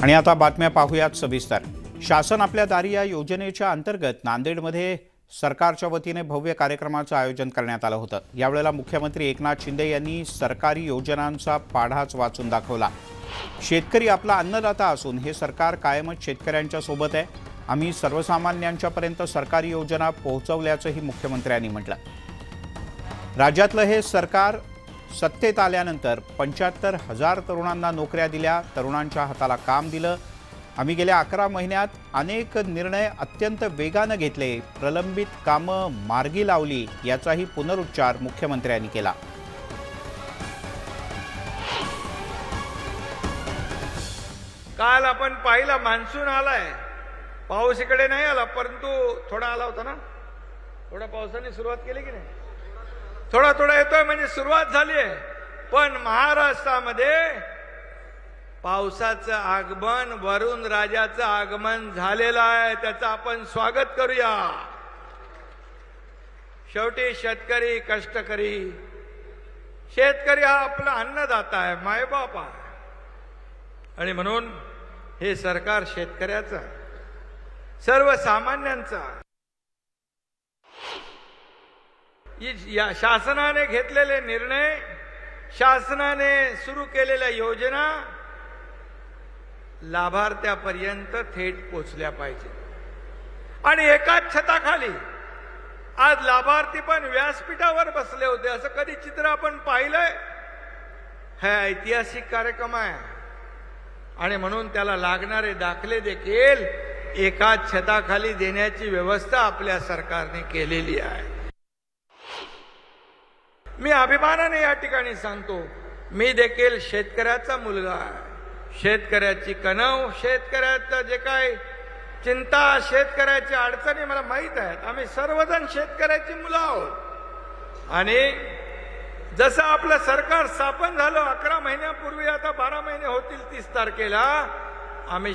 आणि आता बातम्या पाहूयात सविस्तर। शासन आपल्या दारी या योजनेच्या अंतर्गत नांदेडमध्ये सरकारच्या वतीने भव्य कार्यक्रमाचं आयोजन करण्यात आलं होतं। यावेळेला मुख्यमंत्री एकनाथ शिंदे यांनी सरकारी योजनांचा पाढाच वाचून दाखवला। शेतकरी आपला अन्नदाता असून हे सरकार कायमच शेतकऱ्यांच्या सोबत आहे। आम्ही सर्वसामान्यांच्यापर्यंत सरकारी योजना पोहोचवल्याचंही मुख्यमंत्र्यांनी म्हटलं। राज्यातलं हे सरकार सत्तेत आल्यानंतर 75,000 तरुणांना नोकऱ्या दिल्या, तरुणांच्या हाताला काम दिलं। आम्ही गेल्या 11 महिन्यात अनेक निर्णय अत्यंत वेगाने घेतले, प्रलंबित कामं मार्गी लावली, याचाही पुनरुच्चार मुख्यमंत्र्यांनी केला। काल आपण पाहिला मान्सून आलाय, पाऊस इकडे नाही आला, परंतु थोडा आला होता ना। थोडा पावसाने सुरुवात केली की नाही? थोडा थोडा येतोय म्हणजे सुरुवात झाली आहे। पण महाराष्ट्रामध्ये पावसाचं आगमन, वरुण राजाचं आगमन झालेलं आहे। त्याचं आपण स्वागत करूया। शेवटी शेतकरी, कष्टकरी, शेतकरी हा आपला अन्नदाता आहे, मायबाप आहे। आणि म्हणून हे सरकार शेतकऱ्याचं, सर्वसामान्यांचं, या शासनाने घेतलेले निर्णय, शासनाने सुरू केलेल्या योजना लाभार्थ्यापर्यंत थेट पोचल्या पाहिजे। आणि एकाच छताखाली आज लाभार्थी पण व्यासपीठावर बसले होते, असं कधी चित्र आपण पाहिलंय? हा ऐतिहासिक कार्यक्रम आहे आणि म्हणून त्याला लागणारे दाखले देखील एकाच छताखाली देण्याची व्यवस्था आपल्या सरकारने केलेली आहे। मी अभिमानाने या ठिकाणी सांगतो, मी देखील शेतकऱ्याचा मुलगा आहे। शेतकऱ्याची कणव, शेतकऱ्याचं जे काय चिंता, शेतकऱ्याची अडचणी मला माहीत आहेत। आम्ही सर्वजण शेतकऱ्याची मुलं आहोत। आणि जसं आपलं सरकार स्थापन झालं 11 महिन्यापूर्वी, आता 12 महिने होतील 30 तारखेला, आम्ही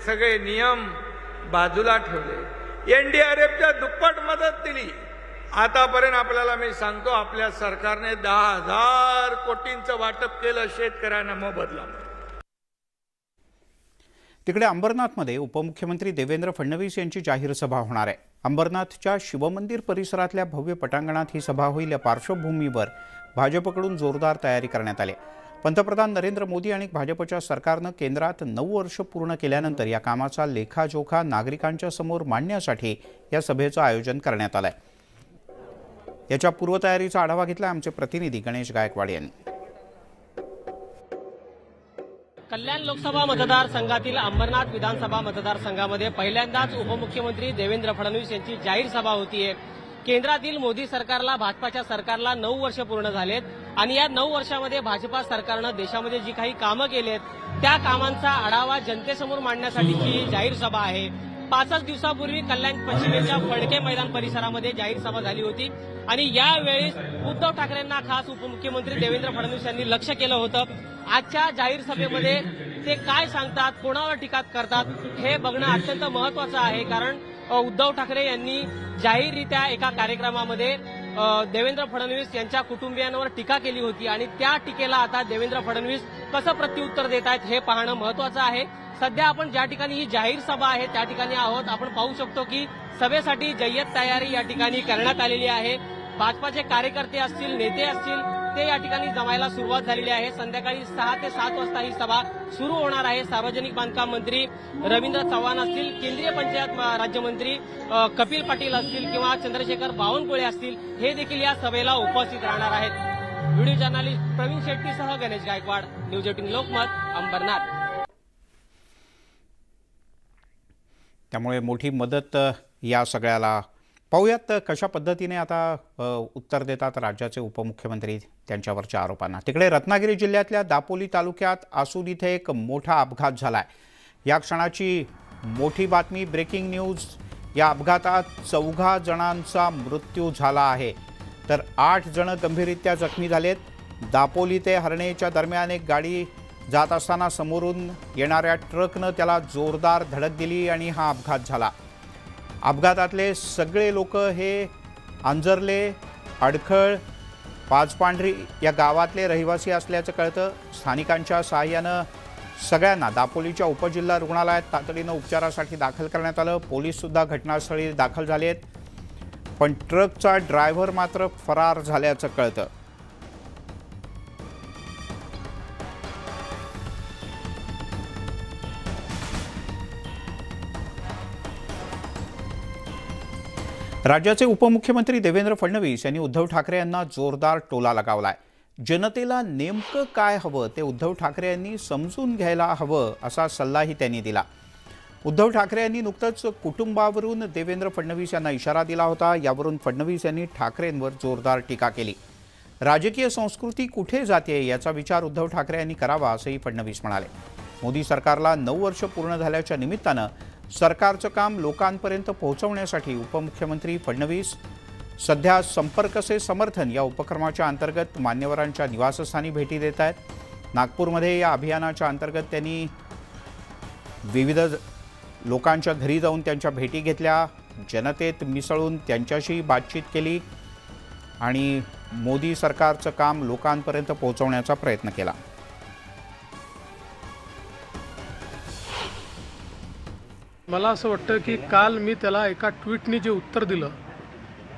सगळे नियम बाजूला ठेवले, एनडीआरएफच्या दुप्पट मदत दिली। आतापर्यंत आपल्याला मी सांगतो, आपल्या सरकारने 10,000 कोटींचं वाटप केलं शेतकऱ्यांना मोबदला। तिकडे अंबरनाथमध्ये उपमुख्यमंत्री देवेंद्र फडणवीस यांची जाहीर सभा होणार आहे। अंबरनाथच्या शिवमंदिर परिसरातल्या भव्य पटांगणात ही सभा होईल। या पार्श्वभूमीवर भाजपकडून जोरदार तयारी करण्यात आली। पंतप्रधान नरेंद्र मोदी आणि भाजपच्या सरकारनं केंद्रात 9 वर्ष पूर्ण केल्यानंतर या कामाचा लेखाजोखा नागरिकांच्या समोर मांडण्यासाठी या सभेचं आयोजन करण्यात आलंय। याच्या पूर्वतयारीचा आढावा घेतला आमचे प्रतिनिधी गणेश गायकवाड यांनी। कल्याण लोकसभा मतदारसंघातील अंबरनाथ विधानसभा मतदारसंघामध्ये पहिल्यांदाच उपमुख्यमंत्री देवेंद्र फडणवीस यांची जाहीर सभा होतीये। केंद्रातील मोदी सरकारला, भाजपाच्या सरकारला 9 वर्ष पूर्ण झालेत आणि या 9 वर्षामध्ये भाजपा सरकारनं देशामध्ये जी काही कामं केलीत त्या कामांचा आढावा जनतेसमोर मांडण्यासाठीची ही जाहीर सभा आहे। 5 दिवसापूर्वी कल्याण पश्चिमेच्या फडके मैदान परिसरामध्ये जाहीर सभा झाली होती आणि यावेळी उद्धव ठाकरेंना खास उपमुख्यमंत्री देवेंद्र फडणवीस यांनी लक्ष केलं होतं। आजच्या जाहीर सभेमध्ये ते काय सांगतात, कोणावर टीका करतात हे बघणं अत्यंत महत्त्वाचं आहे। कारण उद्धव ठाकरे यांनी जाहीररित्या एका कार्यक्रमामध्ये देवेंद्र फडणवीस यांच्या कुटुंबियांवर टीका केली होती आणि त्या टीकेला आता देवेंद्र फडणवीस कसं प्रत्युत्तर देत आहेत हे पाहणं महत्त्वाचं आहे। सध्या आपण ज्या ठिकाणी ही जाहीर सभा आहे त्या ठिकाणी आहोत। आपण पाहू शकतो की सभेसाठी जय्यत तयारी या ठिकाणी करण्यात आलेली आहे। भाजपाचे कार्यकर्ते असतील, नेते असतील, ते या ठिकाणी जमायला सुरुवात झालेली आहे। संध्याकाळी 6 ते 7 वाजता ही सभा सुरू होणार आहे। सार्वजनिक बांधकाम मंत्री रवींद्र चव्हाण असतील, केंद्रीय पंचायत राज्यमंत्री कपिल पाटील असतील किंवा चंद्रशेखर बावनकुळे असतील, हे देखील या सभेला उपस्थित राहणार आहेत। व्हिडिओ जर्नलिस्ट प्रवीण शेट्टीसह गणेश गायकवाड, न्यूज 18 लोकमत, अंबरनाथ। त्यामुळे मोठी मदत या सगळ्याला। पाहूयात कशा पद्धतीने आता उत्तर देतात राज्याचे उपमुख्यमंत्री त्यांच्यावरच्या आरोपांना। तिकडे रत्नागिरी जिल्ह्यातल्या दापोली तालुक्यात आसूद इथे एक मोठा अपघात झालाय। या क्षणाची मोठी बातमी, ब्रेकिंग न्यूज। या अपघातात 14 जणांचा मृत्यू झाला आहे तर 8 जण गंभीररित्या जखमी झालेत। दापोली ते हरणेच्या दरम्यान एक गाडी जात असताना समोरून येणाऱ्या ट्रकनं त्याला जोरदार धडक दिली आणि हा अपघात झाला। अपघातातले सगळे लोक हे आंजर्ले, अडखळ, पाचपांढरी या गावातले रहिवासी असल्याचं कळतं। स्थानिकांच्या सहाय्यानं सगळ्यांना दापोलीच्या उपजिल्हा रुग्णालयात तातडीनं उपचारासाठी दाखल करण्यात आलं. पोलीस सुद्धा घटनास्थळी दाखल झाले आहेत, पण ट्रकचा ड्रायव्हर मात्र फरार झाल्याचं कळतं. राज्याचे उपमुख्यमंत्री देवेंद्र फडणवीस यांनी उद्धव ठाकरे यांना जोरदार टोला लगावलाय. जनतेला नेमकं काय हवं ते उद्धव ठाकरे यांनी समजून घ्यायला हवं असा सल्लाही त्यांनी दिला. उद्धव ठाकरे यांनी नुकतंच कुटुंबावरून देवेंद्र फडणवीस यांना इशारा दिला होता. यावरून फडणवीस यांनी ठाकरेंवर जोरदार टीका केली. राजकीय संस्कृती कुठे जाते याचा विचार उद्धव ठाकरे यांनी करावा असंही फडणवीस म्हणाले. मोदी सरकारला 9 वर्ष पूर्ण झाल्याच्या निमित्तानं सरकारचं काम लोकांपर्यंत पोहोचवण्यासाठी उपमुख्यमंत्री फडणवीस सध्या संपर्क से समर्थन या उपक्रमाच्या अंतर्गत मान्यवरांच्या निवासस्थानी भेटी देत आहेत. नागपूरमध्ये या अभियानाच्या अंतर्गत त्यांनी विविध लोकांच्या घरी जाऊन त्यांच्या भेटी घेतल्या, जनतेत मिसळून त्यांच्याशी बातचीत केली आणि मोदी सरकारचं काम लोकांपर्यंत पोहोचवण्याचा प्रयत्न केला. मला असं वाटतं की काल मी त्याला एका ट्विटने जे उत्तर दिलं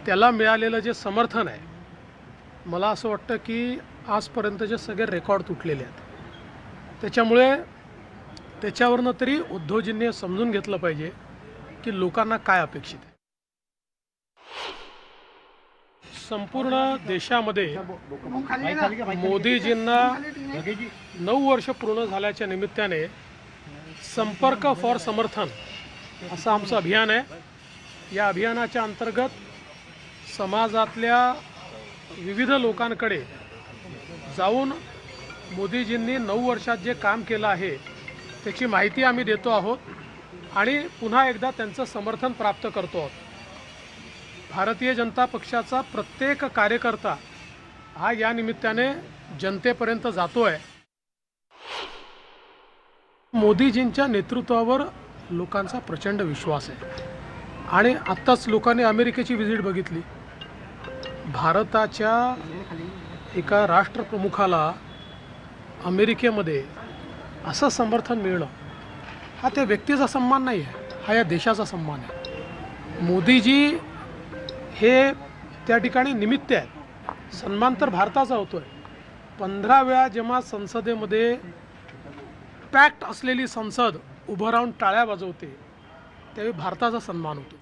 त्याला मिळालेलं जे समर्थन आहे, मला असं वाटतं की आजपर्यंतचे सगळे रेकॉर्ड तुटलेले आहेत. त्याच्यामुळे त्याच्यावरनं तरी उद्धवजींनी समजून घेतलं पाहिजे की लोकांना काय अपेक्षित आहे. संपूर्ण देशामध्ये मोदीजींना 9 वर्ष पूर्ण झाल्याच्या निमित्ताने संपर्क फॉर समर्थन असं आमचं अभियान आहे. या अभियानाच्या अंतर्गत समाजातल्या विविध लोकांकडे जाऊन मोदीजींनी 9 वर्षात जे काम केलं आहे त्याची माहिती आम्ही देतो आहोत आणि पुन्हा एकदा त्यांचं समर्थन प्राप्त करतो आहोत. भारतीय जनता पक्षाचा प्रत्येक कार्यकर्ता हा या निमित्ताने जनतेपर्यंत जातो आहे. मोदीजींच्या नेतृत्वावर लोकांचा प्रचंड विश्वास आहे आणि आत्ताच लोकांनी अमेरिकेची व्हिजिट बघितली. भारताच्या एका राष्ट्रप्रमुखाला अमेरिकेमध्ये असं समर्थन मिळणं हा त्या व्यक्तीचा सन्मान नाही आहे, हा या देशाचा सन्मान आहे. मोदीजी हे त्या ठिकाणी निमित्त आहेत. सन्मान तर भारताचा होतो आहे. 15 वेळा जेव्हा संसदेमध्ये पॅक्ट असलेली संसद उभं राहून टाळ्या वाजवते त्यावेळी भारताचा सन्मान होतो.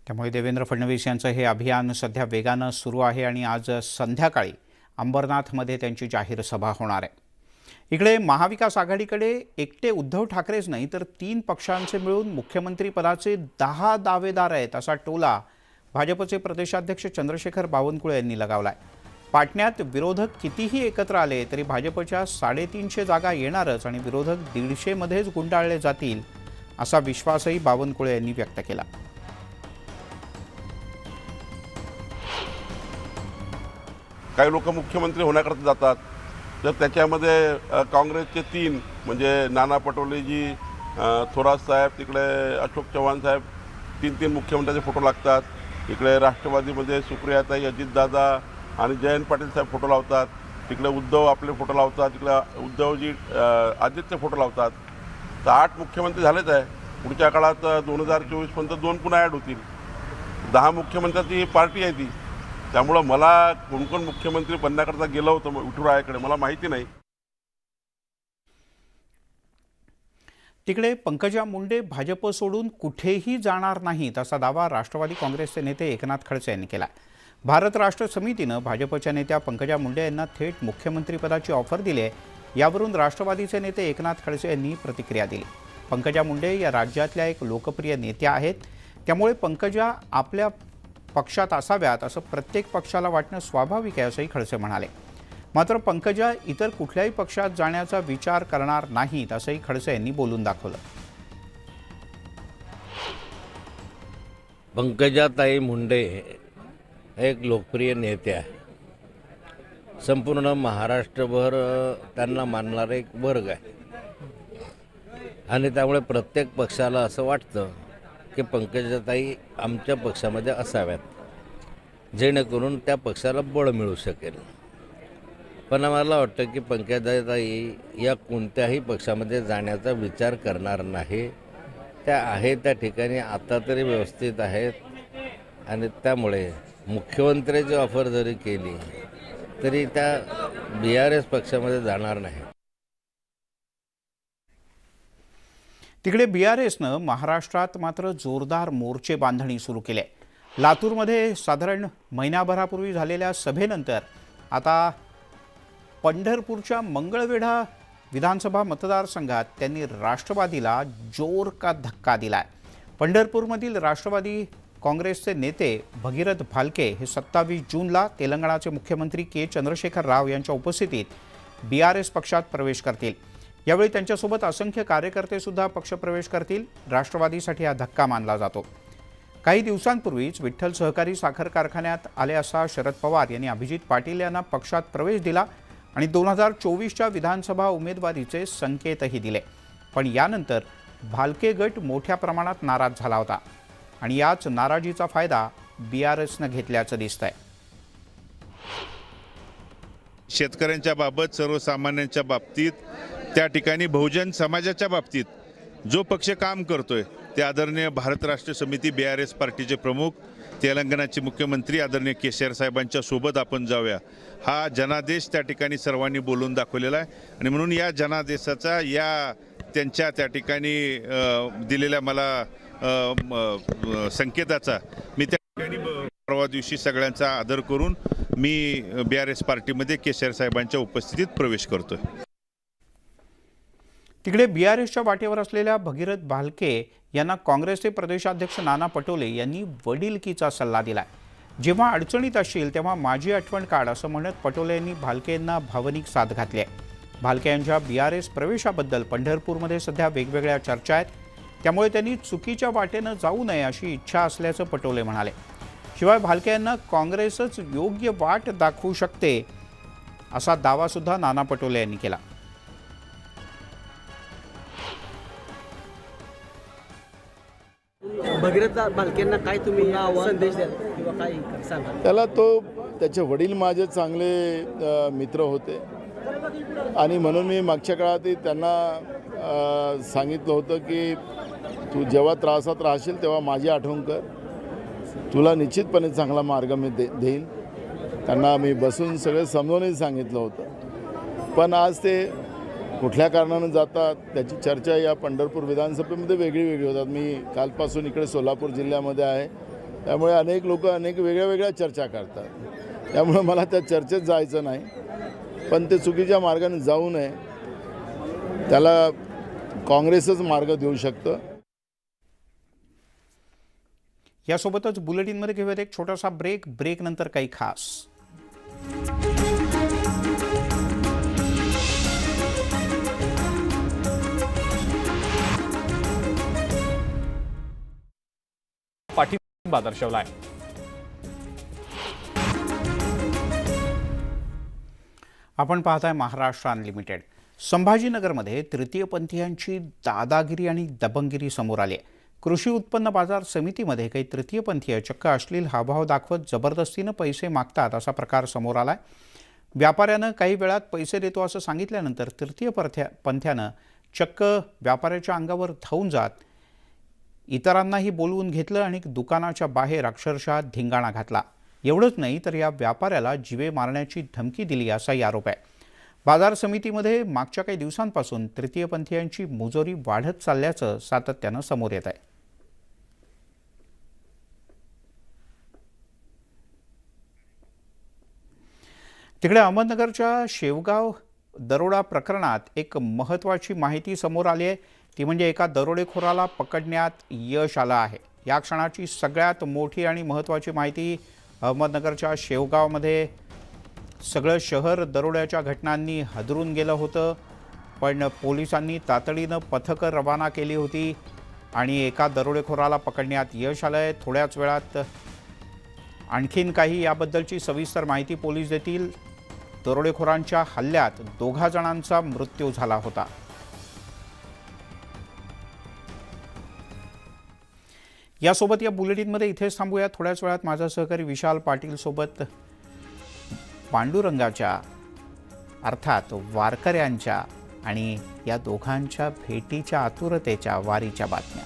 त्यामुळे देवेंद्र फडणवीस यांचं हे अभियान सध्या वेगानं सुरू आहे आणि आज संध्याकाळी अंबरनाथमध्ये त्यांची जाहीर सभा होणार आहे. इकडे महाविकास आघाडीकडे एकटे उद्धव ठाकरेच नाही तर 3 पक्षांचे मिळून मुख्यमंत्री पदाचे 10 दावेदार आहेत असा टोला भाजपचे प्रदेशाध्यक्ष चंद्रशेखर बावनकुळे यांनी लगावला आहे. पाटण्यात विरोधक कितीही एकत्र आले तरी भाजपच्या 350 जागा येणारच आणि विरोधक 150 मध्येच गुंडाळले जातील असा विश्वासही बावनकुळे यांनी व्यक्त केला. काही लोक मुख्यमंत्री होण्याकरता जातात तर त्याच्यामध्ये काँग्रेसचे 3 म्हणजे नाना पटोलेजी, थोरात साहेब, तिकडे अशोक चव्हाण साहेब 3 मुख्यमंत्र्यांचे फोटो लागतात. इकडे राष्ट्रवादीमध्ये सुप्रियाताई, अजितदादा आणि जयंत पाटील साहेब फोटो लावतात. तिकडे उद्धव आपले फोटो लावतात. तिकडे उद्धवजी आदित्य फोटो लावतात. तर 8 मुख्यमंत्री झालेच आहे. पुढच्या काळात 2024 पर्यंत 2 पुन्हा ॲड होतील. 10 मुख्यमंत्र्यांची पार्टी आहे ती. त्यामुळं मला कोण मुख्यमंत्री बनण्याकरता गेलं होतं विठुरायाकडे मला माहिती नाही. तिकडे पंकजा मुंडे भाजप सोडून कुठेही जाणार नाहीत असा दावा राष्ट्रवादी काँग्रेसचे नेते एकनाथ खडसे यांनी केला. भारत राष्ट्र समितीनं भाजपच्या नेत्या पंकजा मुंडे यांना थेट मुख्यमंत्रीपदाची ऑफर दिली आहे. यावरून राष्ट्रवादीचे नेते एकनाथ खडसे यांनी प्रतिक्रिया दिली. पंकजा मुंडे या राज्यातल्या एक लोकप्रिय नेत्या आहेत. त्यामुळे पंकजा आपल्या पक्षात असाव्यात असं प्रत्येक पक्षाला वाटणं स्वाभाविक आहे असंही खडसे म्हणाले. मात्र पंकजा इतर कुठल्याही पक्षात जाण्याचा विचार करणार नाहीत असंही खडसे यांनी बोलून दाखवलं. पंकजाताई मुंडे एक लोकप्रिय नेते आहे. संपूर्ण महाराष्ट्रभर त्यांना मानणारा एक वर्ग आहे आणि त्यामुळे प्रत्येक पक्षाला असं वाटतं की पंकजाताई आमच्या पक्षामध्ये असाव्यात जेणेकरून त्या पक्षाला बळ मिळू शकेल. पण आम्हाला वाटतं की पंकजाताई या कोणत्याही पक्षामध्ये जाण्याचा विचार करणार नाही. त्या आहेत त्या ठिकाणी आता तरी व्यवस्थित आहेत आणि त्यामुळे मुख्यमंत्र्याची ऑफर जरी केली तरी त्या BRS पक्षामध्ये जाणार नाही. तिकडे BRSनं महाराष्ट्रात मात्र जोरदार मोर्चे बांधणी सुरू केली आहे. लातूरमध्ये साधारण महिनाभरापूर्वी झालेल्या सभेनंतर आता पंढरपूरच्या मंगळवेढा विधानसभा मतदारसंघात त्यांनी राष्ट्रवादीला जोर का धक्का दिलाय. पंढरपूरमधील राष्ट्रवादी काँग्रेसचे नेते भगीरथ भालके हे 27 जूनला तेलंगणाचे मुख्यमंत्री के चंद्रशेखर राव यांच्या उपस्थितीत BRS पक्षात प्रवेश करतील. यावेळी त्यांच्यासोबत असंख्य कार्यकर्ते सुद्धा पक्षप्रवेश करतील. राष्ट्रवादीसाठी हा धक्का मानला जातो. काही दिवसांपूर्वीच विठ्ठल सहकारी साखर कारखान्यात आले असता शरद पवार यांनी अभिजित पाटील यांना पक्षात प्रवेश दिला आणि 2024च्या विधानसभा उमेदवारीचे संकेतही दिले. पण यानंतर भालके गट मोठ्या प्रमाणात नाराज झाला होता आणि याच नाराजीचा फायदा BRSनं घेतल्याचं दिसतंय. शेतकऱ्यांच्या बाबत, सर्वसामान्यांच्या बाबतीत, त्या ठिकाणी बहुजन समाजाच्या बाबतीत जो पक्ष काम करतोय ते आदरणीय भारत राष्ट्र समिती BRS पार्टीचे प्रमुख, तेलंगणाचे मुख्यमंत्री आदरणीय केसीआर साहेबांच्या सोबत आपण जाऊया, हा जनादेश त्या ठिकाणी सर्वांनी बोलून दाखवलेला आहे. आणि म्हणून या जनादेशाचा, या त्यांच्या त्या ठिकाणी दिलेल्या मला संकेताचा मी त्या ठिकाणी परवा दिवशी सगळ्यांचा आदर करून मी BRS पार्टीमध्ये केसीआर साहेबांच्या उपस्थितीत प्रवेश करतोय. तिकडे BRSच्या वाटेवर असलेल्या भगीरथ भालके यांना काँग्रेसचे प्रदेशाध्यक्ष नाना पटोले यांनी वडिलकीचा सल्ला दिलाय. जेव्हा अडचणीत असशील तेव्हा माझी आठवण काढ असं म्हणत पटोले यांनी भालके यांना भावनिक साथ घातली आहे. भालके यांच्या BRS प्रवेशाबद्दल पंढरपूरमध्ये सध्या वेगवेगळ्या चर्चा आहेत. त्यामुळे त्यांनी चुकीच्या वाटेनं जाऊ नये अशी इच्छा असल्याचं पटोले म्हणाले. शिवाय भालके यांना काँग्रेसच योग्य वाट दाखवू शकते असा दावासुद्धा नाना पटोले यांनी केला. भगीरथ भालकेंना काय तुम्ही संदेश द्याल किंवा काय सांगा? त्याला त्याचे वडील माझे चांगले मित्र होते आणि म्हणून मी मागच्या काळातही त्यांना सांगितलं होतं की तू जेव्हा त्रासात राहशील तेव्हा माझी आठवण कर, तुला निश्चितपणे चांगला मार्ग मी देईन. त्यांना मी बसून सगळं समजूनही सांगितलं होतं. पण आज ते कुठल्या कारणानं जातात त्याची चर्चा या पंढरपूर विधानसभेमध्ये वेगळी होतात. मी कालपासून इकडे सोलापूर जिल्ह्यामध्ये आहे, त्यामुळे अनेक लोक अनेक वेगळ्या चर्चा करतात. त्यामुळे मला त्या चर्चेत जायचं नाही. पण ते चुकीच्या मार्गाने जाऊ नये, त्याला काँग्रेसच मार्ग देऊ शकतं. यासोबतच बुलेटिनमध्ये घेऊयात एक छोटासा ब्रेक नंतर काही खास. पाठिंबा दर्शवलाय. आपण पाहताय महाराष्ट्र अनलिमिटेड. संभाजीनगरमध्ये तृतीयपंथीयांची दादागिरी आणि दबंगिरी समोर आली आहे. कृषी उत्पन्न बाजार समितीमध्ये काही तृतीयपंथीय चक्क अश्लील हावभाव दाखवत जबरदस्तीनं पैसे मागतात असा प्रकार समोर आलाय. व्यापाऱ्यानं काही वेळात पैसे देतो असं सांगितल्यानंतर तृतीयपंथ्यानं चक्क व्यापाऱ्याच्या अंगावर धावून जात इतरांनाही बोलवून घेतलं आणि दुकानाच्या बाहेर अक्षरशः धिंगाणा घातला. एवढंच नाही तर या व्यापाऱ्याला जीवे मारण्याची धमकी दिली असाही आरोप आहे. बाजार समितीमध्ये मागच्या काही दिवसांपासून तृतीयपंथीयांची मुजोरी वाढत चालल्याचं सातत्यानं समोर येत आहे. तिकडे अहमदनगरच्या शेवगाव दरोडा प्रकरणात एक महत्त्वाची माहिती समोर आली आहे. ती म्हणजे एका दरोडेखोराला पकडण्यात यश आलं आहे. या क्षणाची सगळ्यात मोठी आणि महत्त्वाची माहिती. अहमदनगरच्या शेवगावमध्ये सगळं शहर दरोड्याच्या घटनांनी हादरून गेलं होतं, पण पोलिसांनी तातडीनं पथकं रवाना केली होती आणि एका दरोडेखोराला पकडण्यात यश आलं आहे. थोड्याच वेळात आणखीन काही याबद्दलची सविस्तर माहिती पोलीस देतील. दरोडेखोरांच्या हल्ल्यात 2 जणांचा मृत्यू झाला होता. यासोबत या बुलेटिनमध्ये इथेच थांबूया. थोड्याच वेळात माझा सहकारी विशाल पाटील सोबत पांडुरंगाच्या अर्थात वारकऱ्यांच्या आणि या दोघांच्या भेटीच्या आतुरतेच्या वारीच्या बातम्या.